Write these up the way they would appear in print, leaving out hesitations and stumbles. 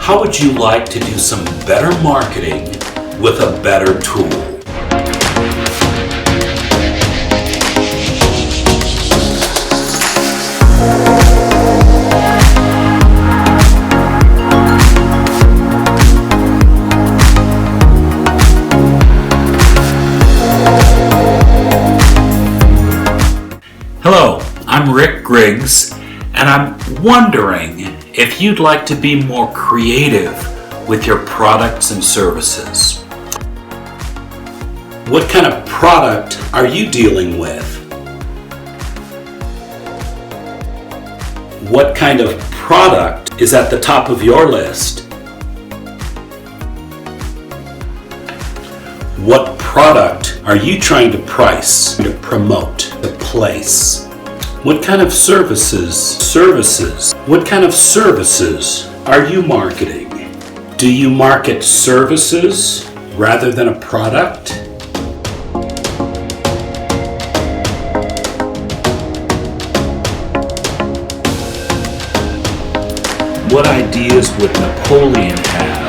How would you like to do some better marketing with a better tool? Hello, I'm Griggs, and I'm wondering if you'd like to be more creative with your products and services. What kind of product are you dealing with? What kind of product is at the top of your list? What product are you trying to price, to promote, to place? What kind of services? What kind of services are you marketing? Do you market services rather than a product? What ideas would Napoleon have?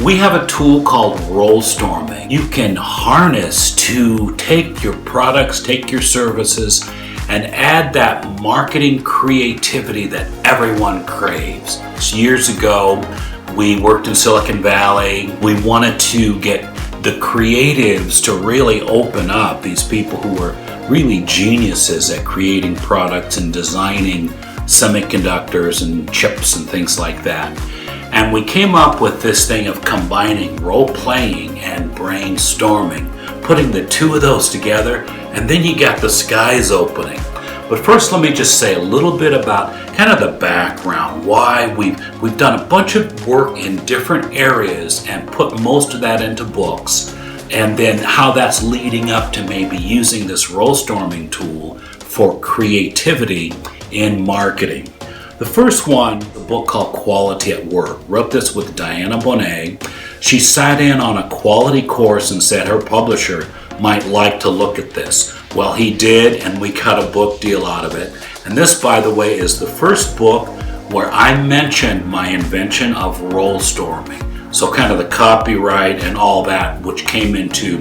We have a tool called Rolestorming. You can harness to take your products, take your services, and add that marketing creativity that everyone craves. Years ago, we worked in Silicon Valley. We wanted to get the creatives to really open up, these people who were really geniuses at creating products and designing semiconductors and chips and things like that. And we came up with this thing of combining role-playing and brainstorming, putting the two of those together, and then you got the skies opening. But first, let me just say a little bit about kind of the background, why we've done a bunch of work in different areas and put most of that into books, and then how that's leading up to maybe using this role-storming tool for creativity in marketing. The first one, the book called Quality at Work. Wrote this with Diana Bonet. She sat in on a quality course and said her publisher might like to look at this. Well, he did, and we cut a book deal out of it. And this, by the way, is the first book where I mentioned my invention of Rolestorming. So kind of the copyright and all that, which came into,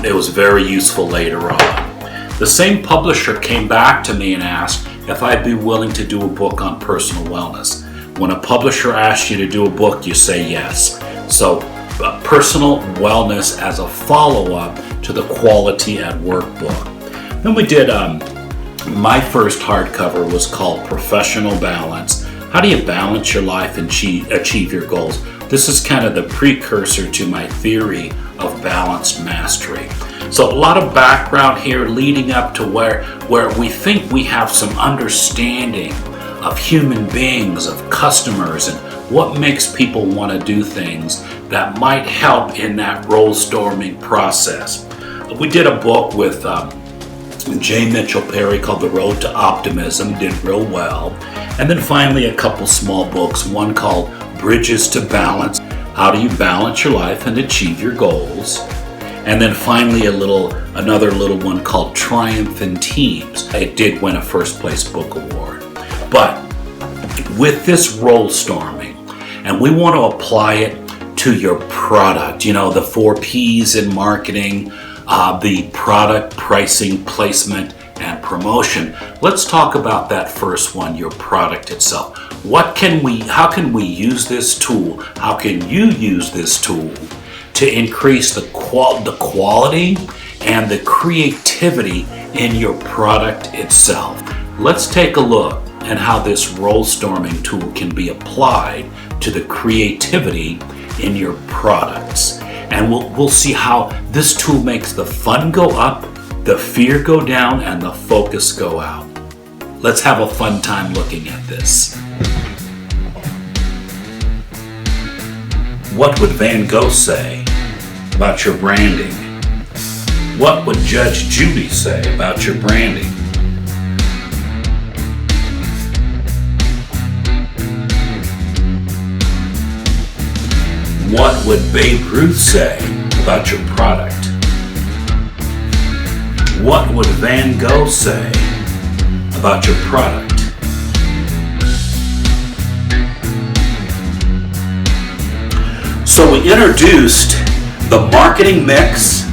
it was very useful later on. The same publisher came back to me and asked if I'd be willing to do a book on personal wellness. When a publisher asks you to do a book, you say yes. So personal wellness as a follow-up to the Quality at Work book. Then we did, my first hardcover was called Professional Balance. How do you balance your life and achieve your goals? This is kind of the precursor to my theory of balanced mastery. So a lot of background here leading up to where we think we have some understanding of human beings, of customers, and what makes people want to do things that might help in that role-storming process. We did a book with J. Mitchell Perry called The Road to Optimism, did real well. And then finally a couple small books, one called Bridges to Balance, How Do You Balance Your Life and Achieve Your Goals? And then finally another little one called Triumph in Teams. It did win a first place book award. But with this Rolestorming, and we want to apply it to your product, you know, the 4 P's in marketing, the product, pricing, placement, and promotion. Let's talk about that first one, your product itself. How can we use this tool? How can you use this tool to increase the quality and the creativity in your product itself? Let's take a look at how this Rolestorming tool can be applied to the creativity in your products. And we'll see how this tool makes the fun go up, the fear go down, and the focus go out. Let's have a fun time looking at this. What would Van Gogh say about your branding? What would Judge Judy say about your branding? What would Babe Ruth say about your product? What would Van Gogh say about your product? So we introduced the marketing mix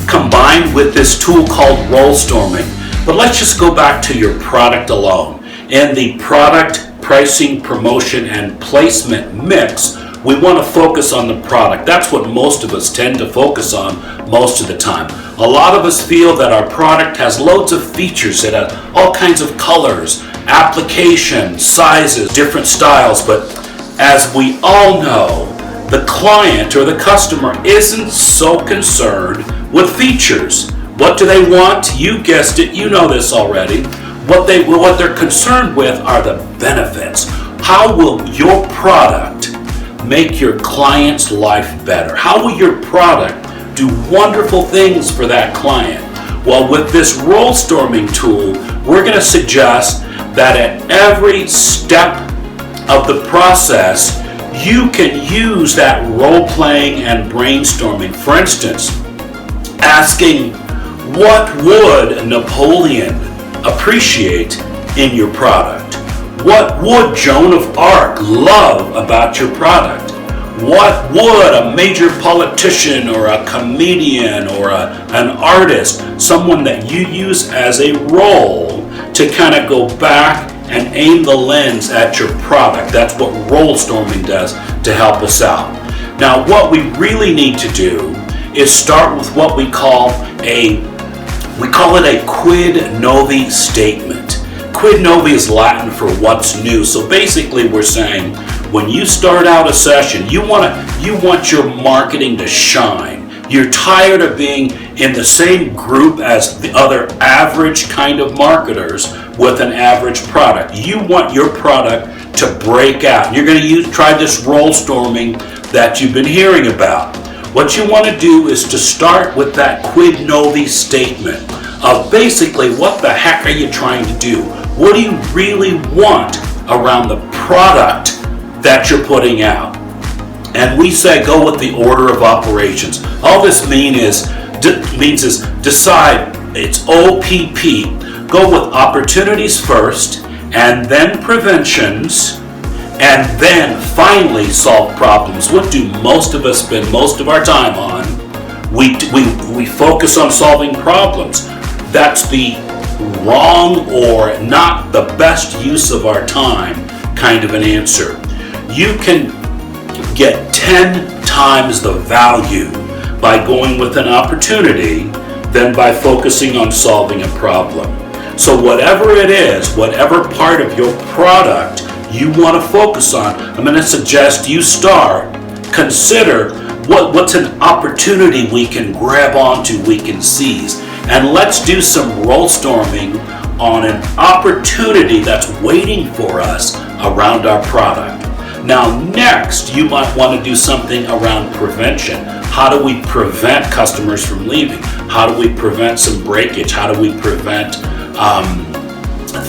combined with this tool called Rolestorming. But let's just go back to your product alone. In the product, pricing, promotion, and placement mix, we want to focus on the product. That's what most of us tend to focus on most of the time. A lot of us feel that our product has loads of features. It has all kinds of colors, applications, sizes, different styles. But as we all know, the client or the customer isn't so concerned with features. What do they want? You guessed it, you know this already. What they're concerned with are the benefits. How will your product make your client's life better? How will your product do wonderful things for that client? Well, with this Rolestorming tool, we're going to suggest that at every step of the process, you can use that role-playing and brainstorming. For instance, asking, what would Napoleon appreciate in your product? What would Joan of Arc love about your product? What would a major politician or a comedian or an artist, someone that you use as a role to kind of go back and aim the lens at your product? That's what Rolestorming does to help us out. Now, what we really need to do is start with what we call it a quid novi statement. Quid novi is Latin for what's new. So basically we're saying when you start out a session, you want your marketing to shine. You're tired of being in the same group as the other average kind of marketers with an average product. You want your product to break out. You're going to try this Rolestorming that you've been hearing about. What you want to do is to start with that quid novi statement of basically what the heck are you trying to do? What do you really want around the product that you're putting out? And we say go with the order of operations. All this means is decide. It's OPP. Go with opportunities first, and then preventions, and then finally solve problems. What do most of us spend most of our time on? We focus on solving problems. That's the wrong or not the best use of our time kind of an answer. You can get 10 times the value by going with an opportunity than by focusing on solving a problem. So whatever it is, whatever part of your product you want to focus on, I'm going to suggest you consider what's an opportunity we can grab onto, we can seize. And let's do some Rolestorming on an opportunity that's waiting for us around our product. Now next, you might want to do something around prevention. How do we prevent customers from leaving? How do we prevent some breakage? How do we prevent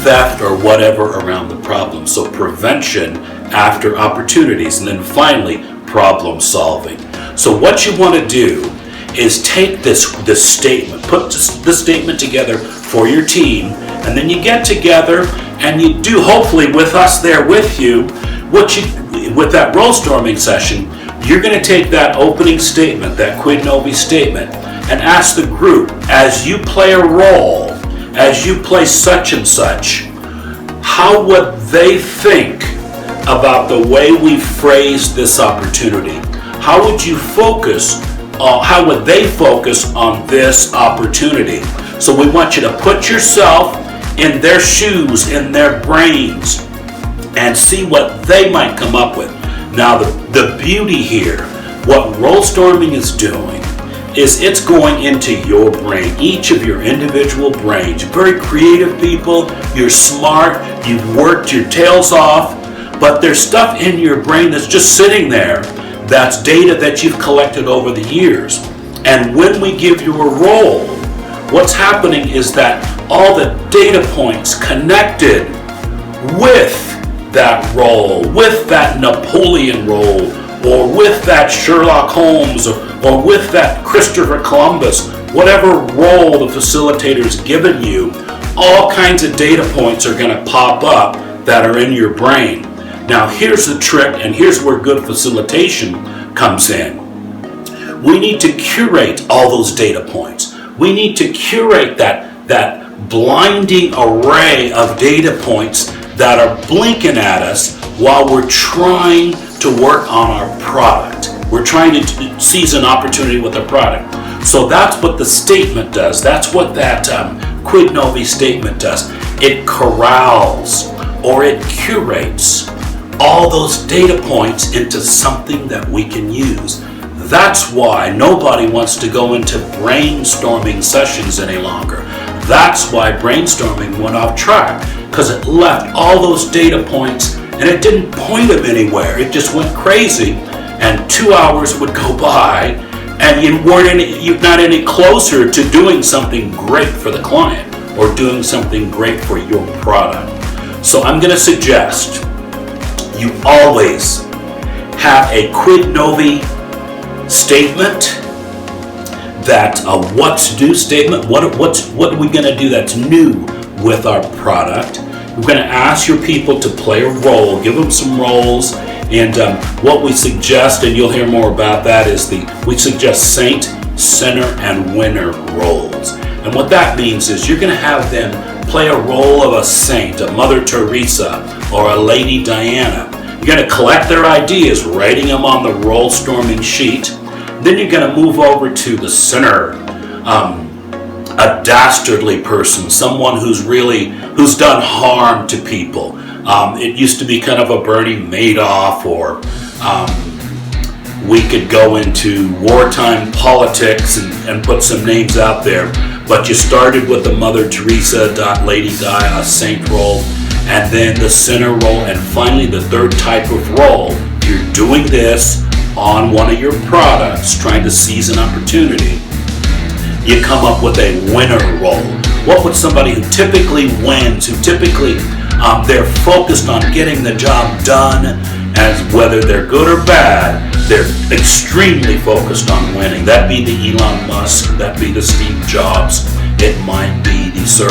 theft or whatever around the problem? So prevention after opportunities, and then finally problem solving. So what you want to do is take this statement, put this statement together for your team, and then you get together and you do, hopefully with us there with you, with that Rolestorming session, you're going to take that opening statement, that quid novi statement, and ask the group, as you play a role, as you play such and such, how would they think about the way we phrase this opportunity? How would they focus on this opportunity? So we want you to put yourself in their shoes, in their brains, and see what they might come up with. Now the beauty here, what Rolestorming is doing, is it's going into your brain, each of your individual brains. You're very creative people, you're smart, you've worked your tails off, but there's stuff in your brain that's just sitting there. That's data that you've collected over the years. And when we give you a role, what's happening is that all the data points connected with that role, with that Napoleon role, or with that Sherlock Holmes, or with that Christopher Columbus, whatever role the facilitator's given you, all kinds of data points are going to pop up that are in your brain. Now here's the trick, and here's where good facilitation comes in. We need to curate all those data points. We need to curate that blinding array of data points that are blinking at us while we're trying to work on our product. We're trying to seize an opportunity with our product. So that's what the statement does. That's what that quid novi statement does. It corrals, or it curates all those data points into something that we can use. That's why nobody wants to go into brainstorming sessions any longer. That's why brainstorming went off track, because it left all those data points and it didn't point them anywhere. It just went crazy, and 2 hours would go by and you're not any closer to doing something great for the client or doing something great for your product. So I'm going to suggest you always have a quid novi statement, that a what's due statement. What are we going to do that's new with our product? We're going to ask your people to play a role, give them some roles, and what we suggest, and you'll hear more about that, is we suggest saint, sinner, and winner roles. And what that means is you're going to have them play a role of a saint, a Mother Teresa, or a Lady Diana. You're going to collect their ideas, writing them on the Rolestorming sheet. Then you're going to move over to the sinner, a dastardly person, someone who's done harm to people. It used to be kind of a Bernie Madoff, or we could go into wartime politics and put some names out there. But you started with the Mother Teresa, Lady Di, a saint role, and then the sinner role, and finally the third type of role. You're doing this on one of your products, trying to seize an opportunity. You come up with a winner role. What would somebody who typically wins, who typically they're focused on getting the job done, as whether they're good or bad, they're extremely focused on winning. That'd be the Elon Musk, that'd be the Steve Jobs, it might be the Sir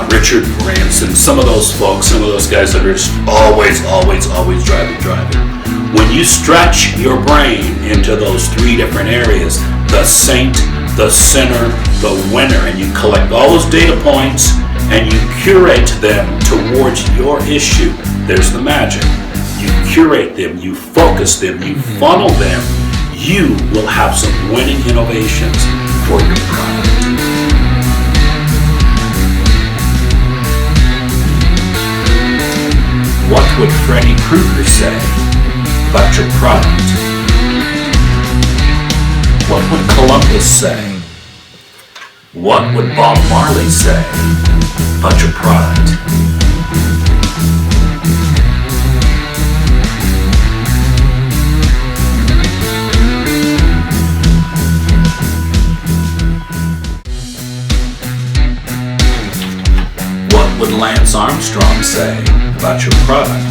Richard Branson, some of those folks, some of those guys that are just always driving. When you stretch your brain into those three different areas, the saint, the sinner, the winner, and you collect all those data points and you curate them towards your issue, there's the magic. You curate them, you focus them, you funnel them, you will have some winning innovations for your product. What would Freddy Krueger say about your product? What would Columbus say? What would Bob Marley say about your product? What would Lance Armstrong say about your product?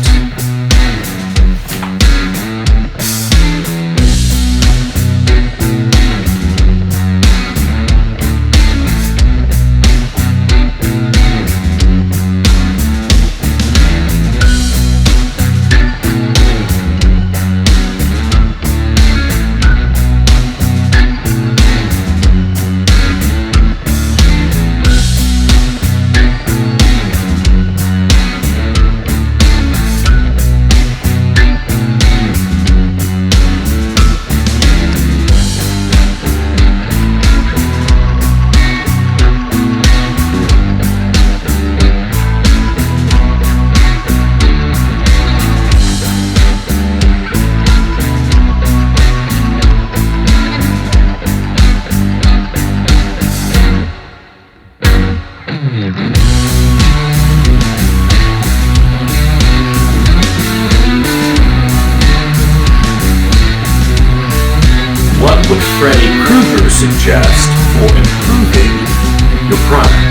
What would Freddy Krueger suggest for improving your product?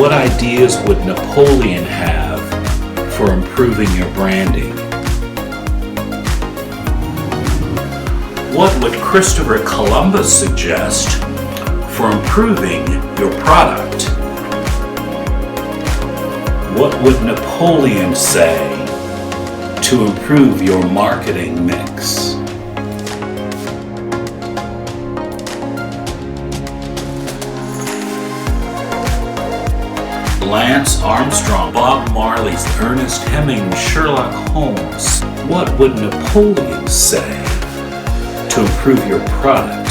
What ideas would Napoleon have for improving your branding? What would Christopher Columbus suggest for improving your product? What would Napoleon say to improve your marketing mix? Lance Armstrong, Bob Marley's Ernest Hemingway, Sherlock Holmes. What would Napoleon say to improve your product?